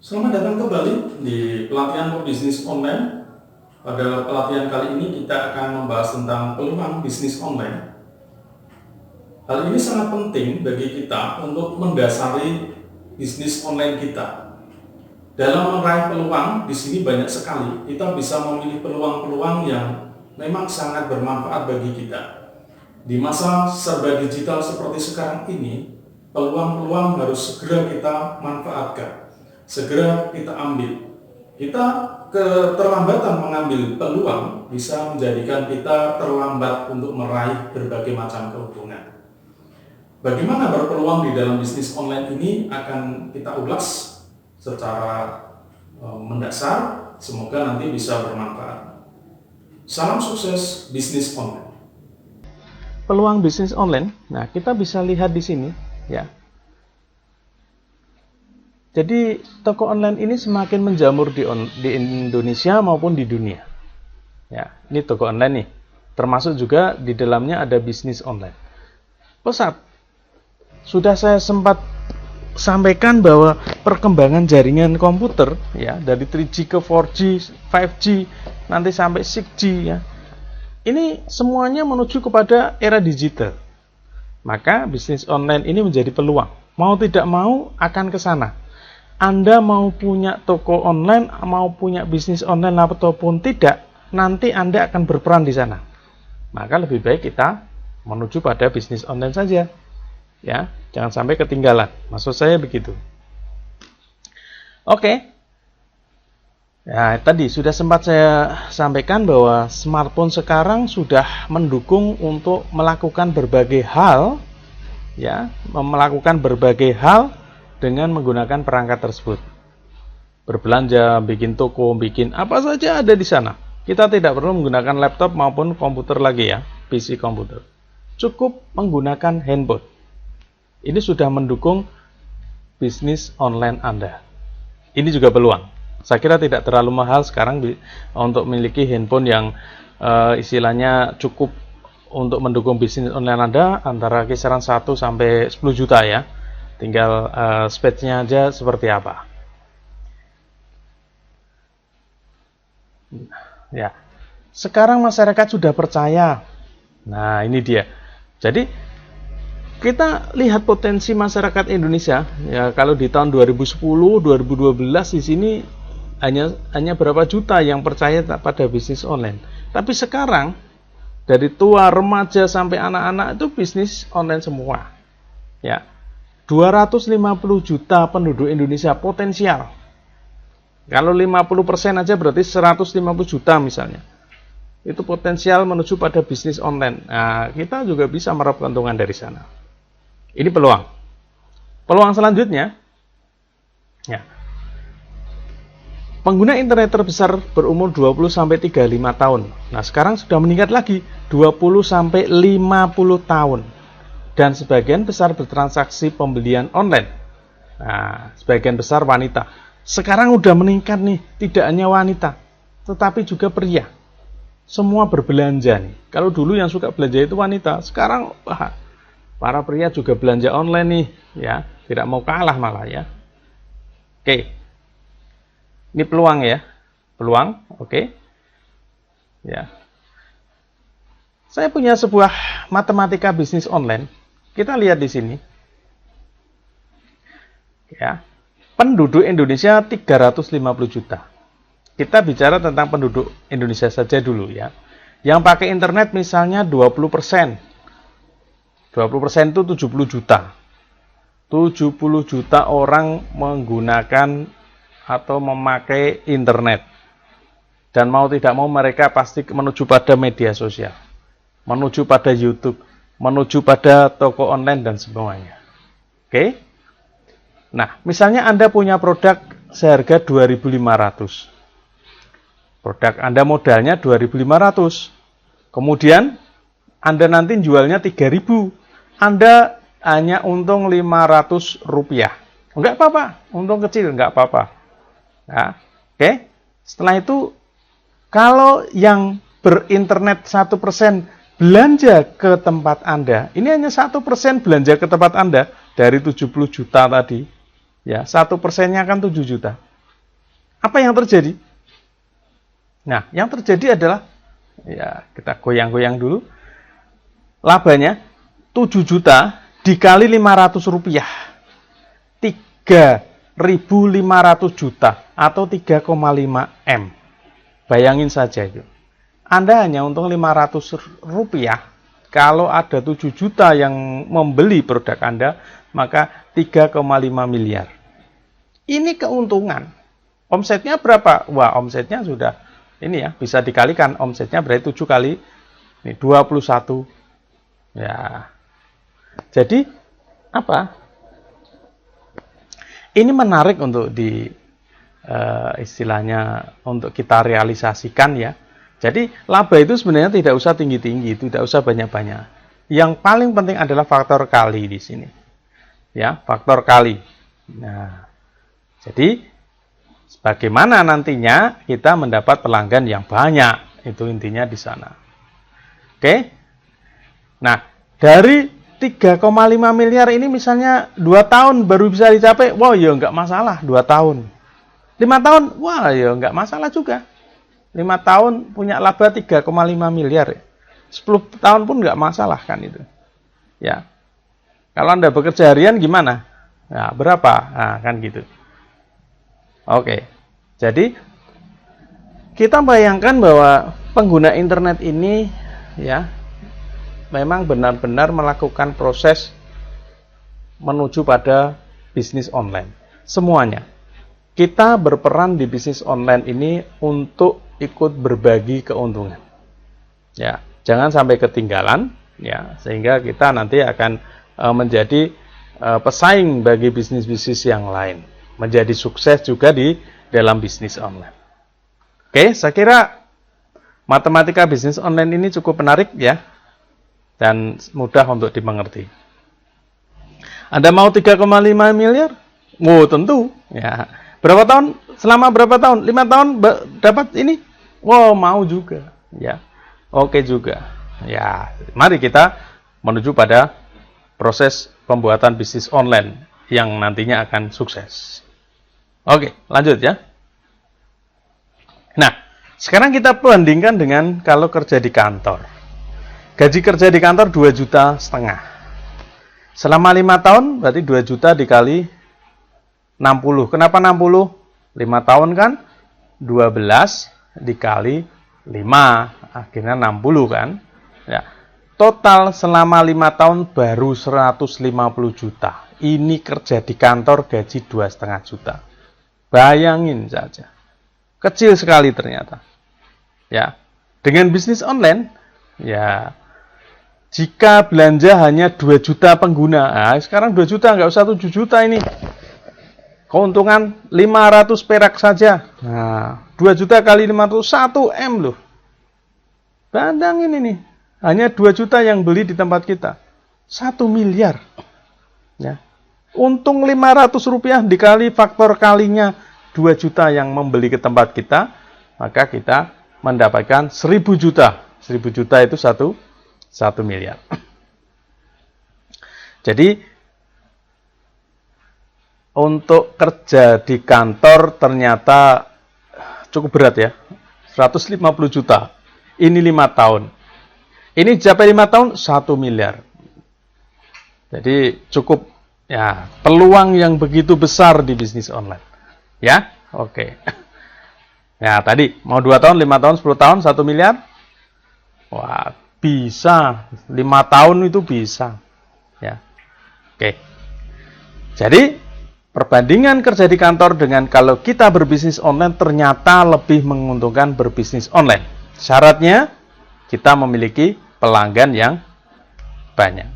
Selamat datang kembali di pelatihan pebisnis online. Pada pelatihan kali ini kita akan membahas tentang peluang bisnis online. Hal ini sangat penting bagi kita untuk mendasari bisnis online kita. Dalam meraih peluang, di sini banyak sekali kita bisa memilih peluang-peluang yang memang sangat bermanfaat bagi kita. Di masa serba digital seperti sekarang ini, peluang-peluang harus segera kita manfaatkan. Segera kita ambil. Keterlambatan mengambil peluang bisa menjadikan kita terlambat untuk meraih berbagai macam keuntungan. Bagaimana berpeluang di dalam bisnis online ini akan kita ulas secara mendasar. Semoga nanti bisa bermanfaat. Salam sukses bisnis online. Peluang bisnis online. Nah, kita bisa lihat di sini, ya. Jadi toko online ini semakin menjamur di Indonesia maupun di dunia. Ya, ini toko online nih. Termasuk juga di dalamnya ada bisnis online. Pesat. Sudah saya sempat sampaikan bahwa perkembangan jaringan komputer ya dari 3G ke 4G, 5G, nanti sampai 6G ya. Ini semuanya menuju kepada era digital. Maka bisnis online ini menjadi peluang. Mau tidak mau akan ke sana. Anda mau punya toko online, mau punya bisnis online ataupun tidak, nanti Anda akan berperan di sana. Maka lebih baik kita menuju pada bisnis online saja. Ya, jangan sampai ketinggalan. Maksud saya begitu. Oke. Ya, tadi sudah sempat saya sampaikan bahwa smartphone sekarang sudah mendukung untuk melakukan berbagai hal, ya, melakukan berbagai hal dengan menggunakan perangkat tersebut. Berbelanja, bikin toko, bikin apa saja ada di sana. Kita tidak perlu menggunakan laptop maupun komputer lagi ya, PC komputer. Cukup menggunakan handphone. Ini sudah mendukung bisnis online Anda. Ini juga peluang. Saya kira tidak terlalu mahal sekarang untuk memiliki handphone yang istilahnya cukup untuk mendukung bisnis online Anda, antara kisaran 1 sampai 10 juta ya. Tinggal specs-nya aja seperti apa. Ya. Sekarang masyarakat sudah percaya. Nah, ini dia. Jadi kita lihat potensi masyarakat Indonesia ya, kalau di tahun 2010, 2012 di sini hanya berapa juta yang percaya pada bisnis online. Tapi sekarang dari tua, remaja sampai anak-anak itu bisnis online semua. Ya. 250 juta penduduk Indonesia potensial. Kalau 50% aja berarti 150 juta misalnya. Itu potensial menuju pada bisnis online. Nah, kita juga bisa meraup keuntungan dari sana. Ini peluang. Peluang selanjutnya, ya. Pengguna internet terbesar berumur 20-35 tahun. Nah, sekarang sudah meningkat lagi 20-50 tahun. Dan sebagian besar bertransaksi pembelian online. Nah, sebagian besar wanita. Sekarang udah meningkat nih, tidak hanya wanita, tetapi juga pria. Semua berbelanja nih. Kalau dulu yang suka belanja itu wanita, sekarang para pria juga belanja online nih, ya. Tidak mau kalah malah ya. Oke. Ini peluang ya. Peluang, oke. Ya. Saya punya sebuah matematika bisnis online. Kita lihat di sini. Ya. Penduduk Indonesia 350 juta. Kita bicara tentang penduduk Indonesia saja dulu ya. Yang pakai internet misalnya 20%. 20% itu 70 juta. 70 juta orang menggunakan atau memakai internet. Dan mau tidak mau mereka pasti menuju pada media sosial. Menuju pada YouTube, menuju pada toko online dan semuanya. Oke? Nah, misalnya Anda punya produk seharga 2.500. Produk Anda modalnya 2.500. Kemudian Anda nanti jualnya 3.000. Anda hanya untung 500 rupiah. Enggak apa-apa, untung kecil, enggak apa-apa. Nah, oke? Setelah itu, kalau yang berinternet 1% belanja ke tempat Anda, ini hanya 1% belanja ke tempat Anda dari 70 juta tadi, ya 1%-nya kan 7 juta. Apa yang terjadi? Nah, yang terjadi adalah, ya kita goyang-goyang dulu. Labanya 7 juta dikali 500 rupiah. 3.500 juta atau 3,5 M. Bayangin saja itu. Anda hanya untung 500 rupiah. Kalau ada 7 juta yang membeli produk Anda, maka 3,5 miliar. Ini keuntungan. Omsetnya berapa? Wah, omsetnya sudah ini ya, bisa dikalikan. Omsetnya berarti 7 kali ini 21. Ya. Jadi apa? Ini menarik untuk istilahnya untuk kita realisasikan ya. Jadi laba itu sebenarnya tidak usah tinggi-tinggi, tidak usah banyak-banyak. Yang paling penting adalah faktor kali di sini. Ya, faktor kali. Nah, jadi bagaimana nantinya kita mendapat pelanggan yang banyak? Itu intinya di sana. Oke. Nah, dari 3,5 miliar ini misalnya 2 tahun baru bisa dicapai, wah ya nggak masalah 2 tahun. 5 tahun, wah ya nggak masalah juga. 5 tahun punya laba 3,5 miliar. 10 tahun pun nggak masalah kan itu. Ya. Kalau Anda bekerja harian gimana? Nah, berapa? Nah, kan gitu. Oke. Jadi kita bayangkan bahwa pengguna internet ini ya memang benar-benar melakukan proses menuju pada bisnis online. Semuanya. Kita berperan di bisnis online ini untuk ikut berbagi keuntungan. Ya, jangan sampai ketinggalan ya, sehingga kita nanti akan menjadi pesaing bagi bisnis-bisnis yang lain, menjadi sukses juga di dalam bisnis online. Oke, saya kira matematika bisnis online ini cukup menarik ya, dan mudah untuk dimengerti. Anda mau 3,5 miliar? Oh, tentu ya. Berapa tahun? Selama berapa tahun? 5 tahun dapat ini? Wow, mau juga. Ya. Oke juga. Ya, mari kita menuju pada proses pembuatan bisnis online yang nantinya akan sukses. Oke, lanjut ya. Nah, sekarang kita bandingkan dengan kalau kerja di kantor. Gaji kerja di kantor 2,5 juta. Selama 5 tahun berarti 2 juta dikali 60. Kenapa 60? 5 tahun kan 12 dikali 5. Akhirnya 60 kan. Ya. Total selama 5 tahun baru 150 juta. Ini kerja di kantor gaji 2,5 juta. Bayangin saja. Kecil sekali ternyata. Ya. Dengan bisnis online, ya jika belanja hanya 2 juta pengguna. Nah, sekarang 2 juta, nggak usah 7 juta ini. Keuntungan 500 perak saja. Nah, 2 juta kali 500, 1 M loh. Bandangin ini. Hanya 2 juta yang beli di tempat kita. 1 miliar. Ya. Untung 500 rupiah dikali faktor kalinya 2 juta yang membeli ke tempat kita. Maka kita mendapatkan 1.000 juta. 1.000 juta itu 1 miliar. Jadi, untuk kerja di kantor ternyata cukup berat ya. 150 juta. Ini 5 tahun. Ini sampai 5 tahun 1 miliar. Jadi cukup ya, peluang yang begitu besar di bisnis online. Ya, oke. Ya, tadi mau 2 tahun, 5 tahun, 10 tahun, 1 miliar. Wah, bisa. 5 tahun itu bisa. Ya. Oke. Jadi perbandingan kerja di kantor dengan kalau kita berbisnis online ternyata lebih menguntungkan berbisnis online. Syaratnya kita memiliki pelanggan yang banyak.